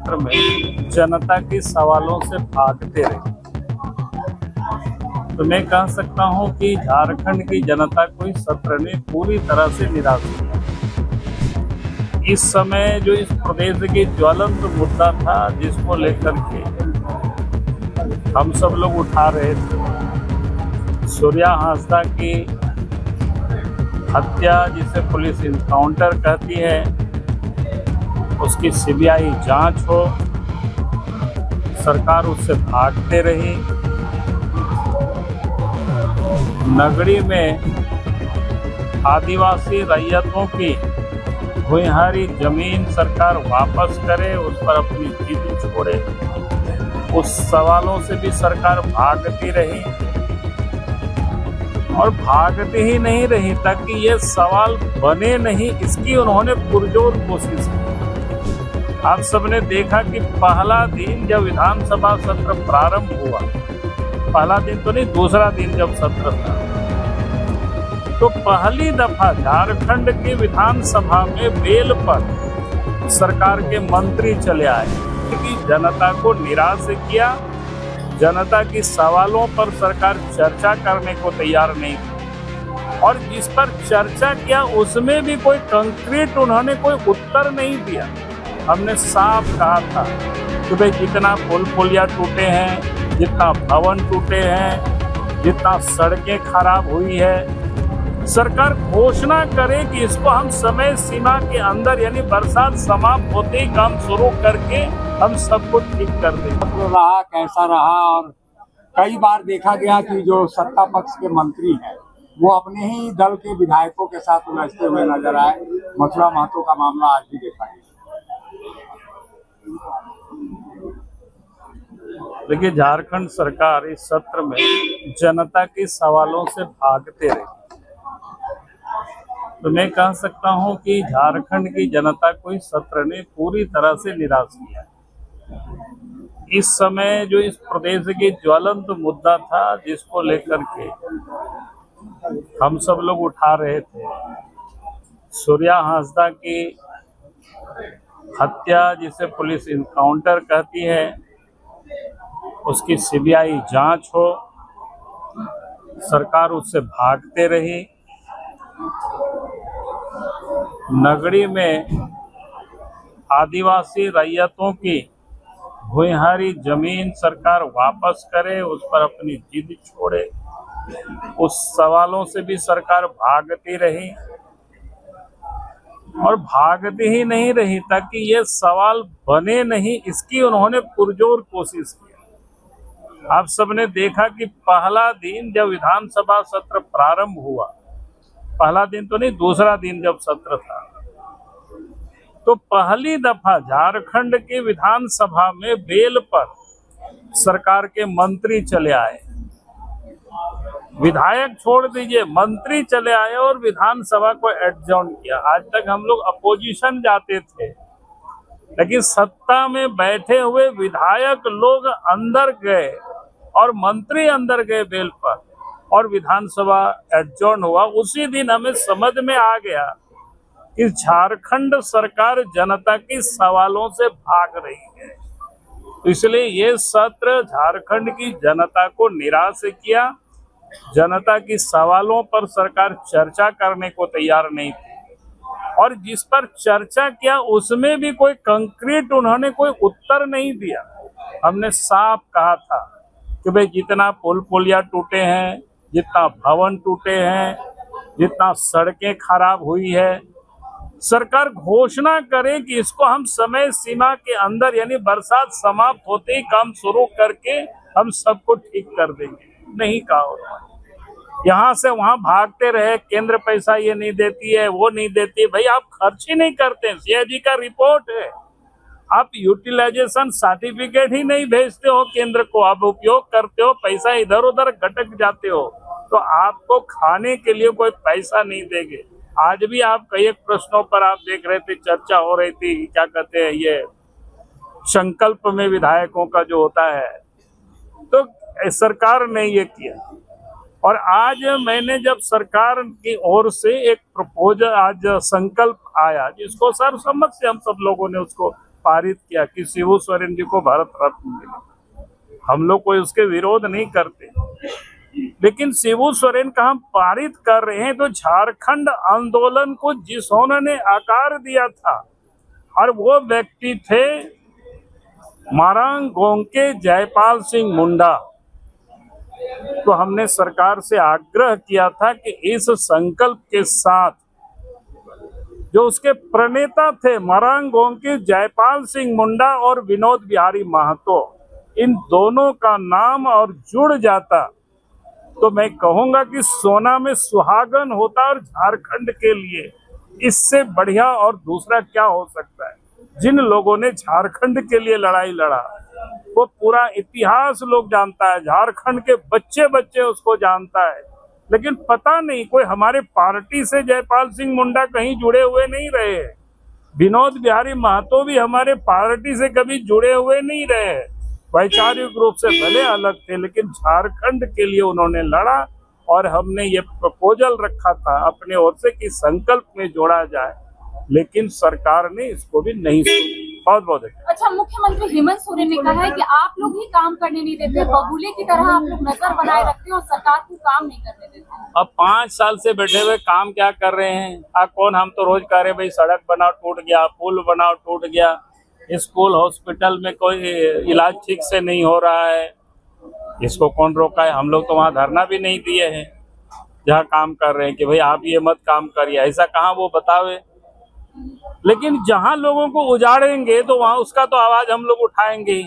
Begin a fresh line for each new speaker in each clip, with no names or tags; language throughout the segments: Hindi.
सत्र में जनता के सवालों से भागते रहे, तो मैं कह सकता हूं कि झारखंड की जनता को इस सत्र ने पूरी तरह से निराश किया। इस समय जो इस प्रदेश की ज्वलंत मुद्दा था, जिसको लेकर के हम सब लोग उठा रहे थे, सूर्या हांसदा की हत्या, जिसे पुलिस इनकाउंटर कहती है, उसकी सीबीआई जांच हो, सरकार उससे भागते रही। नगरी में आदिवासी रैयतों की भूमिहारी जमीन सरकार वापस करे, उस पर अपनी जिद छोड़े, उस सवालों से भी सरकार भागती रही और भागती ही नहीं रही ताकि ये सवाल बने नहीं, इसकी उन्होंने पुरजोर कोशिश की। आप सबने देखा कि पहला दिन जब विधानसभा सत्र प्रारंभ हुआ, पहला दिन तो नहीं, दूसरा दिन जब सत्र था, तो पहली दफा झारखंड की विधानसभा में बेल पर सरकार के मंत्री चले आए कि जनता को निराश किया। जनता की सवालों पर सरकार चर्चा करने को तैयार नहीं थी और जिस पर चर्चा किया उसमें भी कोई कंक्रीट उन्होंने कोई उत्तर नहीं दिया। हमने साफ कहा था कि भाई जितना पुल पुलिया टूटे हैं, जितना भवन टूटे हैं, जितना सड़कें खराब हुई है, सरकार घोषणा करे कि इसको हम समय सीमा के अंदर, यानी बरसात समाप्त होते ही काम शुरू करके हम सबको ठीक कर दें।
रहा कैसा रहा, और कई बार देखा गया कि जो सत्ता पक्ष के मंत्री हैं वो अपने ही दल के विधायकों के साथ उलझते हुए नजर आए। मथुरा महतो का मामला आज भी देखा गया।
देखिए, झारखंड सरकार इस सत्र में जनता के सवालों से भागते रही, तो मैं कह सकता हूं कि झारखंड की जनता को इस सत्र ने पूरी तरह से निराश किया। इस समय जो इस प्रदेश की ज्वलंत मुद्दा था, जिसको लेकर के हम सब लोग उठा रहे थे, सूर्या हांसदा की हत्या, जिसे पुलिस इनकाउंटर कहती है, उसकी सीबीआई जांच हो, सरकार उससे भागते रही। नगरी में आदिवासी रैयतों की भूमिहारी जमीन सरकार वापस करे, उस पर अपनी जिद छोड़े, उस सवालों से भी सरकार भागती रही और भागती ही नहीं रही ताकि ये सवाल बने नहीं, इसकी उन्होंने पुरजोर कोशिश की। आप सबने देखा कि पहला दिन जब विधानसभा सत्र प्रारंभ हुआ, पहला दिन तो नहीं, दूसरा दिन जब सत्र था, तो पहली दफा झारखंड की विधानसभा में बेल पर सरकार के मंत्री चले आए। विधायक छोड़ दीजिए, मंत्री चले आए और विधानसभा को एडजॉर्न किया। आज तक हम लोग अपोजिशन जाते थे, लेकिन सत्ता में बैठे हुए विधायक लोग अंदर गए और मंत्री अंदर गए बेल पर और विधानसभा एडजॉर्न हुआ। उसी दिन हमें समझ में आ गया कि झारखंड सरकार जनता के सवालों से भाग रही है। तो इसलिए ये सत्र झारखंड की जनता को निराश किया। जनता की सवालों पर सरकार चर्चा करने को तैयार नहीं थी और जिस पर चर्चा किया उसमें भी कोई कंक्रीट उन्होंने कोई उत्तर नहीं दिया। हमने साफ कहा था कि भाई जितना पुल पुलिया टूटे हैं, जितना भवन टूटे हैं, जितना सड़कें खराब हुई है, सरकार घोषणा करे कि इसको हम समय सीमा के अंदर, यानी बरसात समाप्त होते ही काम शुरू करके हम सबको ठीक कर देंगे। नहीं कहा, यहाँ से वहां भागते रहे, केंद्र पैसा ये नहीं देती है, वो नहीं देती है। भाई आप खर्च ही नहीं करते, सीएजी का रिपोर्ट है, आप यूटिलाइजेशन सर्टिफिकेट ही नहीं भेजते हो केंद्र को, आप उपयोग करते हो, पैसा इधर उधर गटक जाते हो, तो आपको खाने के लिए कोई पैसा नहीं देंगे। आज भी आप कई एक प्रश्नों पर आप देख रहे थे, चर्चा हो रही थी, क्या कहते हैं, ये संकल्प में विधायकों का जो होता है, तो सरकार ने ये किया। और आज मैंने जब सरकार की ओर से एक प्रपोजल, आज संकल्प आया, जिसको सर्वसम्मत से हम सब लोगों ने उसको पारित किया कि शिबू सोरेन जी को भारत रत्न मिले। हम लोग कोई उसके विरोध नहीं करते, लेकिन शिबू सोरेन का हम पारित कर रहे हैं तो झारखंड आंदोलन को जिन्होंने आकार दिया था, और वो व्यक्ति थे मारांग गोंके जयपाल सिंह मुंडा। तो हमने सरकार से आग्रह किया था कि इस संकल्प के साथ जो उसके प्रणेता थे मारांग गोंके जयपाल सिंह मुंडा और विनोद बिहारी महतो, इन दोनों का नाम और जुड़ जाता तो मैं कहूंगा कि सोना में सुहागन होता। और झारखंड के लिए इससे बढ़िया और दूसरा क्या हो सकता है। जिन लोगों ने झारखंड के लिए लड़ाई लड़ा वो पूरा इतिहास लोग जानता है, झारखंड के बच्चे बच्चे उसको जानता है, लेकिन पता नहीं कोई हमारे पार्टी से जयपाल सिंह मुंडा कहीं जुड़े हुए नहीं रहे। विनोद बिहारी महतो भी हमारे पार्टी से कभी जुड़े हुए नहीं रहे। वैचारिक रूप से भले अलग थे, लेकिन झारखंड के लिए उन्होंने लड़ा और हमने ये प्रपोजल रखा था अपने ओर से कि संकल्प में जोड़ा जाए, लेकिन सरकार ने इसको भी नहीं सुना। बहुत बहुत
अच्छा, मुख्यमंत्री हेमंत सोरेन ने कहा है कि आप लोग ही काम करने नहीं देते, बबूले की तरह आप लोग नजर बनाए रखते हैं और सरकार को काम नहीं करने देते।
अब 5 साल से बैठे हुए काम क्या कर रहे हैं? कौन? हम तो रोज कह रहे भाई सड़क बनाओ टूट गया, पुल बनाओ टूट गया, स्कूल हॉस्पिटल में कोई इलाज ठीक से नहीं हो रहा है, इसको कौन रोका है? हम लोग तो वहाँ धरना भी नहीं दिए हैं जहाँ काम कर रहे हैं कि भाई आप ये मत काम करिए, ऐसा कहाँ वो बतावे। लेकिन जहां लोगों को उजाड़ेंगे तो वहां उसका तो आवाज हम लोग उठाएंगे ही।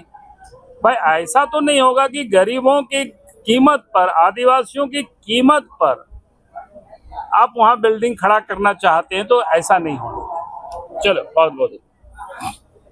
भाई ऐसा तो नहीं होगा कि गरीबों की कीमत पर, आदिवासियों की कीमत पर आप वहां बिल्डिंग खड़ा करना चाहते हैं, तो ऐसा नहीं होगा। चलो बहुत बहुत